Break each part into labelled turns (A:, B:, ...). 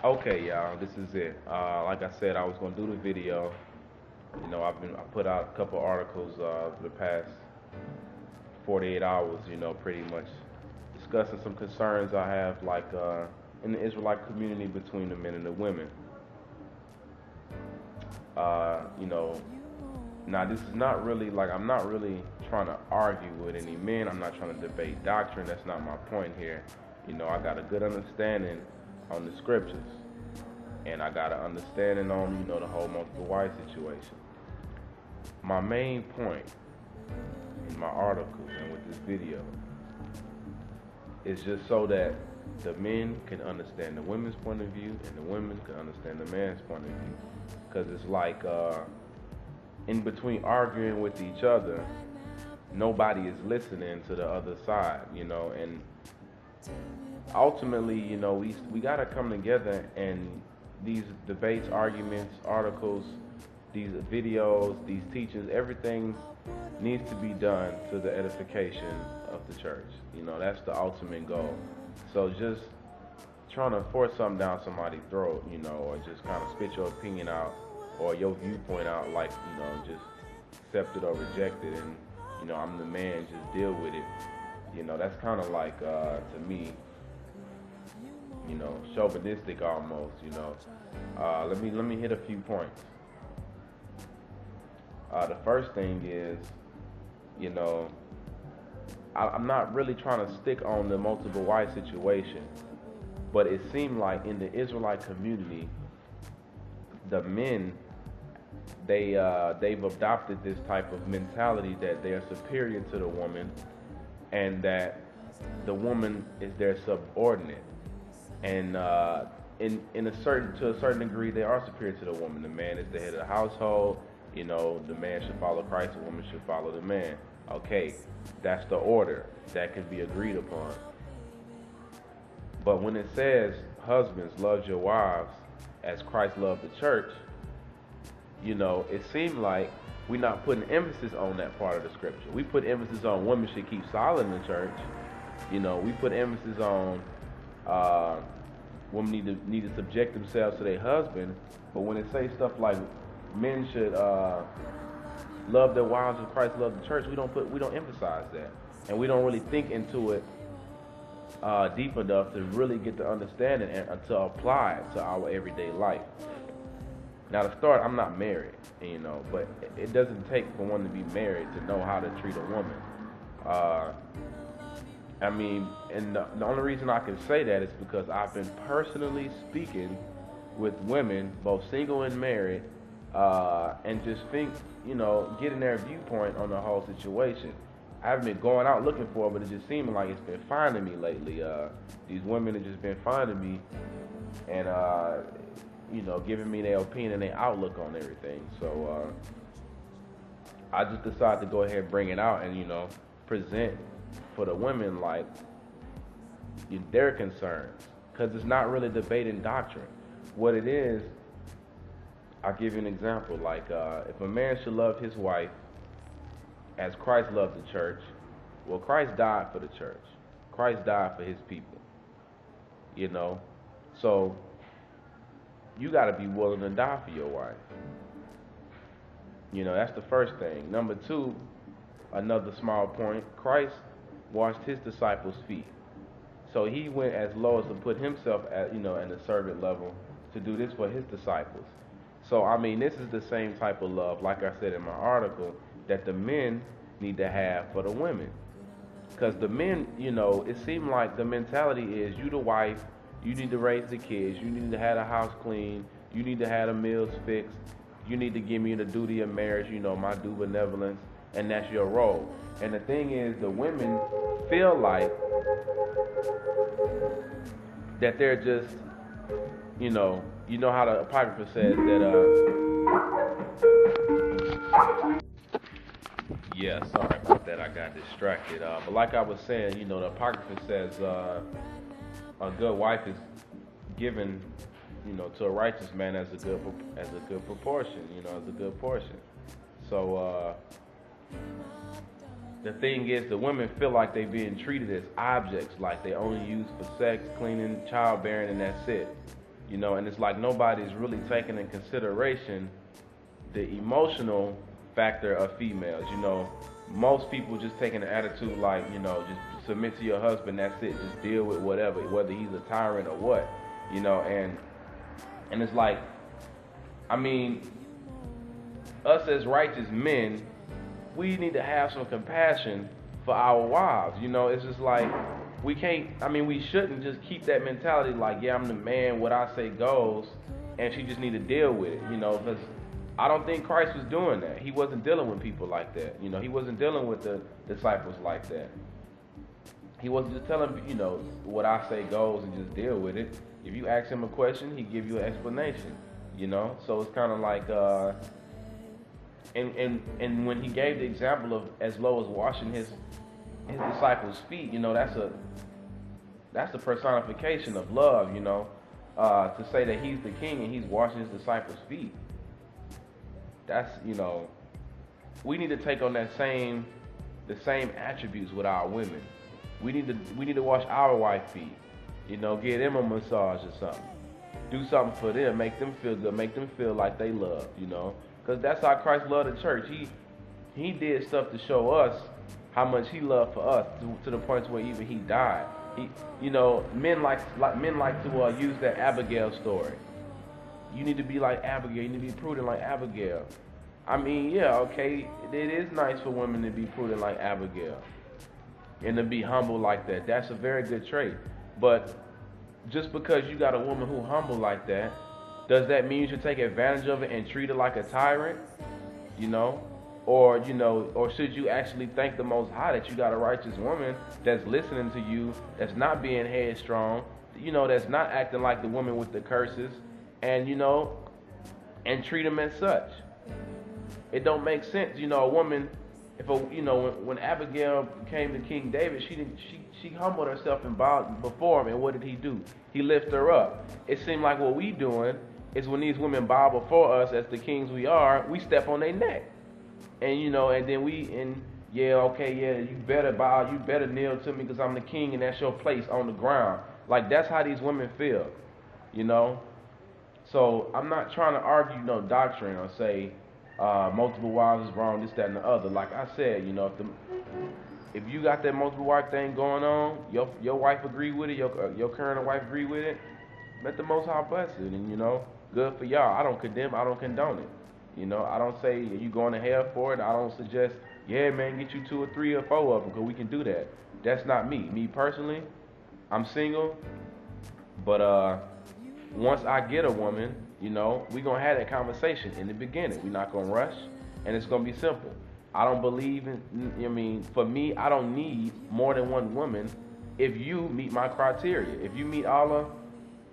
A: Okay, y'all, this is it. Like I said, I was gonna do the video. I put out a couple articles for the past 48 hours. Pretty much discussing some concerns I have, like in the Israelite community between the men and the women. Uh, you know, Now this is not really like I'm not really trying to argue with any men. I'm not trying to debate doctrine. That's not my point here. I got a good understanding on the scriptures, and I got an understanding on the whole multiple wife situation. My main point in my article and with this video is just so that the men can understand the women's point of view and the women can understand the man's point of view. Because it's like in between arguing with each other, nobody is listening to the other side, and ultimately, we got to come together, and these debates, arguments, articles, these videos, these teachings, everything needs to be done to the edification of the church. That's the ultimate goal. So just trying to force something down somebody's throat, or just kind of spit your opinion out or your viewpoint out, like, just accept it or reject it, and, I'm the man, just deal with it. That's kind of like, to me, chauvinistic almost, Let me hit a few points. The first thing is, I'm not really trying to stick on the multiple wife situation, but it seemed like in the Israelite community, the men, they've adopted this type of mentality that they're superior to the woman, and that the woman is their subordinate, and to a certain degree, they are superior to the woman. The man is the head of the household. The man should follow Christ, the woman should follow the man. Okay, that's the order that can be agreed upon. But when it says, husbands, love your wives as Christ loved the church, it seemed like we're not putting emphasis on that part of the scripture. We put emphasis on women should keep silent in the church. We put emphasis on women need to subject themselves to their husband. But when it says stuff like men should love their wives as Christ loved the church, we don't emphasize that, and we don't really think into it deep enough to really get the understanding and to apply it to our everyday life. Now, to start, I'm not married, but it doesn't take for one to be married to know how to treat a woman. And the only reason I can say that is because I've been personally speaking with women, both single and married, and just getting their viewpoint on the whole situation. I haven't been going out looking for it, but it just seems like it's been finding me lately. These women have just been finding me and, giving me their opinion and their outlook on everything. So I just decided to go ahead and bring it out and, present for the women, like, their concerns. Because it's not really debating doctrine. What it is, I'll give you an example. Like, if a man should love his wife as Christ loved the church, well, Christ died for the church. Christ died for his people. So you got to be willing to die for your wife. That's the first thing. Number two, another small point, Christ washed his disciples' feet. So he went as low as to put himself at, in the servant level to do this for his disciples. So, this is the same type of love, like I said in my article, that the men need to have for the women. Because the men, it seemed like the mentality is, you the wife, you need to raise the kids, you need to have the house clean, you need to have the meals fixed, you need to give me the duty of marriage, my due benevolence, and that's your role. And the thing is, the women feel like that they're just, how the Apocrypha says that, yeah, sorry about that, I got distracted. But like I was saying, the Apocrypha says a good wife is given, to a righteous man as a good proportion, as a good portion. So the thing is, the women feel like they're being treated as objects, like they only used for sex, cleaning, childbearing, and that's it. you know, and it's like nobody's really taking in consideration the emotional factor of females. You know, most people just taking an attitude like, you know, just submit to your husband, that's it, just deal with whatever, whether he's a tyrant or what, you know, and it's like, I mean, us as righteous men, we need to have some compassion for our wives. You know, it's just like, we can't, I mean, we shouldn't just keep that mentality like, yeah, I'm the man, what I say goes, and she just need to deal with it, you know, because I don't think Christ was doing that. He wasn't dealing with people like that. You know, he wasn't dealing with the disciples like that. He wasn't just telling, you know, what I say goes and just deal with it. If you ask him a question, he give you an explanation, you know? So it's kind of like, and when he gave the example of as low as washing his disciples' feet, you know, that's the personification of love, you know, to say that he's the king and he's washing his disciples' feet. That's, you know, we need to take on the same attributes with our women. We need to wash our wife feet, you know, give them a massage or something. Do something for them, make them feel good, make them feel like they love, you know, because that's how Christ loved the church. He did stuff to show us how much he loved for us, to the point where even he died. You know, men like to use that Abigail story. You need to be like Abigail. You need to be prudent like Abigail. I mean, yeah, okay, it is nice for women to be prudent like Abigail and to be humble like that. That's a very good trait. But just because you got a woman who humble like that, does that mean you should take advantage of it and treat her like a tyrant? You know? Or should you actually thank the Most High that you got a righteous woman that's listening to you, that's not being headstrong, you know, that's not acting like the woman with the curses, and, you know, and treat them as such. It don't make sense, you know, a woman, when Abigail came to King David, she humbled herself and bowed before him, and what did he do? He lifted her up. It seemed like what we doing is when these women bow before us as the kings we are, we step on their neck. And, you know, and then you better bow, you better kneel to me because I'm the king and that's your place on the ground. Like, that's how these women feel, you know? So I'm not trying to argue no doctrine or say multiple wives is wrong, this, that, and the other. Like I said, you know, if you got that multiple wife thing going on, your wife agree with it, your current wife agree with it, let the Most High bless it, and, you know, good for y'all. I don't condone it. You know, I don't say you going to hell for it. I don't suggest, yeah, man, get you 2 or 3 or 4 of them because we can do that. That's not me. Me personally, I'm single, but once I get a woman, you know, we're going to have that conversation in the beginning. We're not going to rush, and it's going to be simple. I don't believe in, for me, I don't need more than one woman if you meet my criteria. If you meet all of,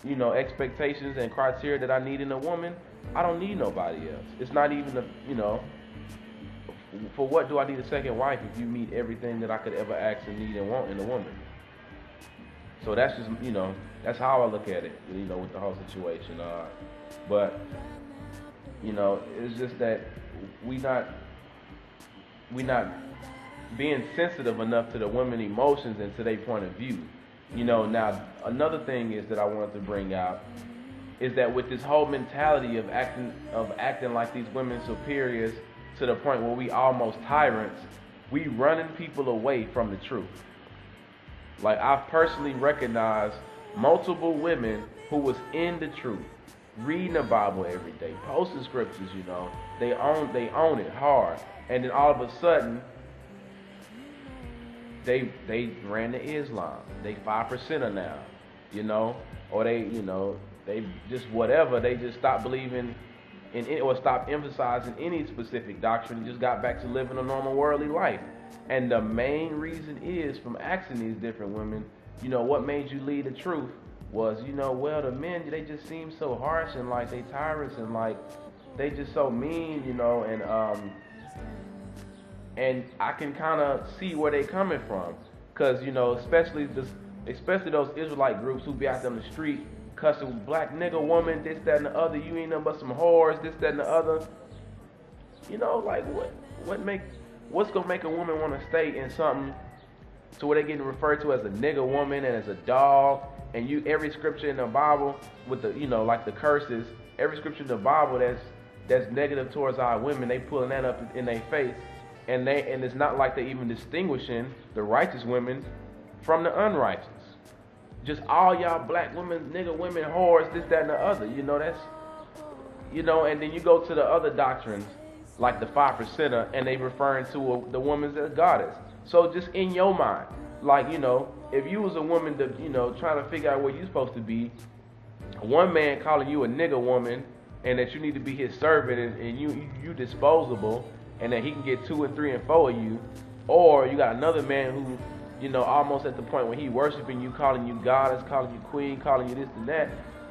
A: you know, expectations and criteria that I need in a woman, I don't need nobody else. It's not even for what do I need a second wife if you meet everything that I could ever ask and need and want in a woman? So that's just, you know, that's how I look at it, you know, with the whole situation. But, you know, it's just that we not being sensitive enough to the women's emotions and to their point of view. You know, now another thing is that I wanted to bring out is that with this whole mentality of acting like these women superiors to the point where we almost tyrants, we running people away from the truth. Like, I've personally recognized multiple women who was in the truth, reading the Bible every day, posting scriptures, you know, they own it hard, and then all of a sudden they ran to Islam. They 5%er now, you know, or they just whatever. They just stopped believing in it or stopped emphasizing any specific doctrine and just got back to living a normal worldly life. And the main reason is, from asking these different women, you know, what made you leave the truth was, you know, well, the men, they just seem so harsh and like they tyrants and like they just so mean, you know, and I can kind of see where they coming from, because, you know, especially those Israelite groups who be out there on the street cussing black nigga woman, this, that, and the other, you ain't nothing but some whores, this, that, and the other. You know, like what's gonna make a woman want to stay in something to where they getting referred to as a nigga woman and as a dog and every scripture in the Bible with the, like the curses, every scripture in the Bible that's negative towards our women, they pulling that up in their face, and it's not like they even distinguishing the righteous women from the unrighteous. Just all y'all black women, nigga women, whores, this, that, and the other. That's, and then you go to the other doctrines, like the 5%er, and they referring to the woman as a goddess. So just in your mind, like, if you was a woman that, trying to figure out where you're supposed to be, one man calling you a nigga woman, and that you need to be his servant, and you disposable, and that he can get 2 and 3 and 4 of you, or you got another man who, almost at the point when he worshiping you, calling you goddess, calling you queen, calling you this and that.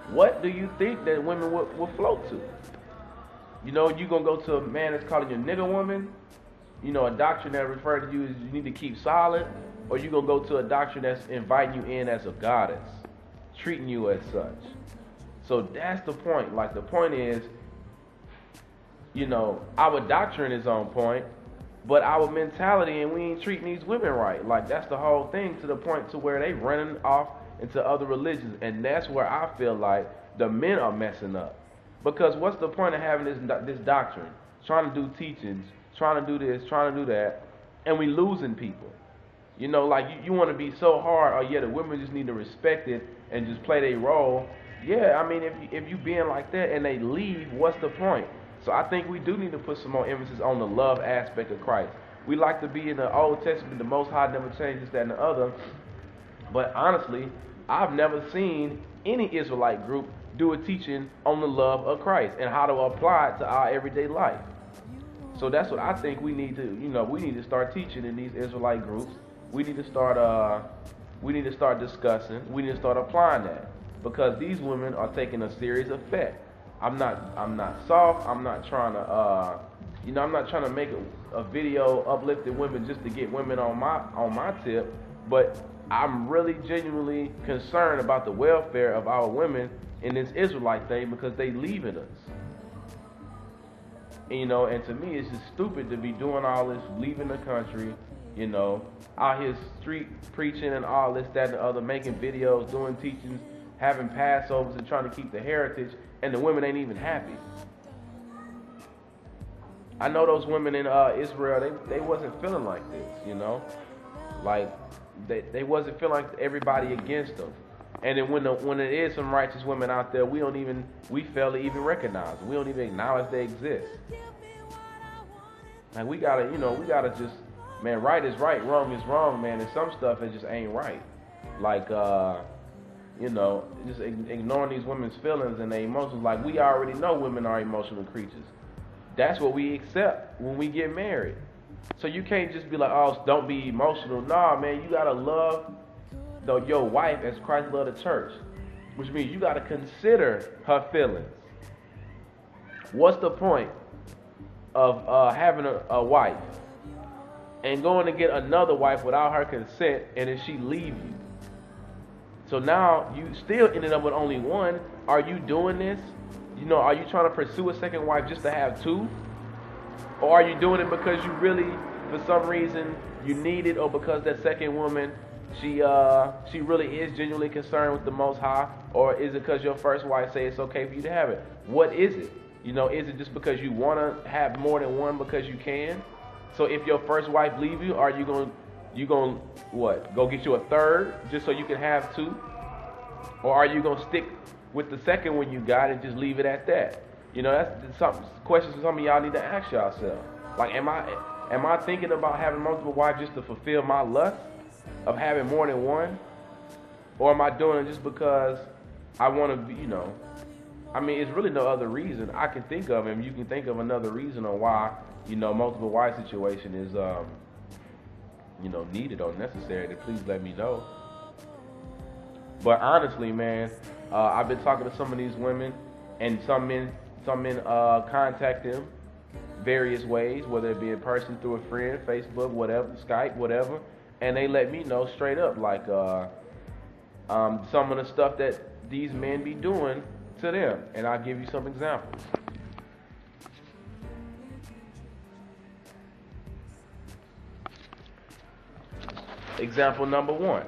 A: What do you think that women will float to? You gonna go to a man that's calling you a nigga woman, a doctrine that refers to you as you need to keep silent, or you gonna go to a doctrine that's inviting you in as a goddess, treating you as such. So that's the point. Like, the point is, our doctrine is on point, but our mentality, and we ain't treating these women right. Like, that's the whole thing, to the point to where they running off into other religions. And that's where I feel like the men are messing up. Because what's the point of having this doctrine? Trying to do teachings, trying to do this, trying to do that, and we losing people. Like, you want to be so hard, or the women just need to respect it and just play their role. Yeah, I mean, if you being like that and they leave, what's the point? So I think we do need to put some more emphasis on the love aspect of Christ. We like to be in the Old Testament, the Most High never changes, that and the other. But honestly, I've never seen any Israelite group do a teaching on the love of Christ and how to apply it to our everyday life. So that's what I think we need to, we need to start teaching in these Israelite groups. We need to start discussing. We need to start applying that, because these women are taking a serious effect. I'm not soft. I'm not trying to, I'm not trying to make a video uplifting women just to get women on my tip. But I'm really genuinely concerned about the welfare of our women in this Israelite thing, because they leaving us. And to me, it's just stupid to be doing all this, leaving the country, out here street preaching and all this, that, and the other, making videos, doing teachings, having Passovers, and trying to keep the heritage, and the women ain't even happy. I know those women in Israel, they wasn't feeling like this, like they wasn't feeling like everybody against them. And then when it is some righteous women out there, we fail to even recognize them. We don't even acknowledge they exist. Like, we gotta just, man, right is right, wrong is wrong, man. And some stuff that just ain't right. Like, just ignoring these women's feelings and their emotions. Like, we already know women are emotional creatures. That's what we accept when we get married. So you can't just be like, oh, don't be emotional. Nah, man, you gotta love your wife as Christ loved the church, which means you gotta consider her feelings. What's the point of having a wife and going to get another wife without her consent, and then she leave you? So now you still ended up with only one. Are you doing this? Are you trying to pursue a second wife just to have two? Or are you doing it because you really, for some reason, you need it, or because that second woman, she really is genuinely concerned with the Most High? Or is it because your first wife say it's okay for you to have it? What is it? Is it just because you want to have more than one because you can? So if your first wife leave you, are you going what? Go get you a third just so you can have two? Or are you going to stick with the second one you got and just leave it at that? That's some questions some of y'all need to ask yourselves. Like, am I thinking about having multiple wives just to fulfill my lust of having more than one? Or am I doing it just because I want to be, I mean, it's really no other reason I can think of, and you can think of another reason on why, multiple wife situation is, needed or necessary, then please let me know. But honestly, man, I've been talking to some of these women, and some men contact them various ways, whether it be in person, through a friend, Facebook, whatever, Skype, whatever, and they let me know straight up, like, some of the stuff that these men be doing to them, and I'll give you some examples. Example number one.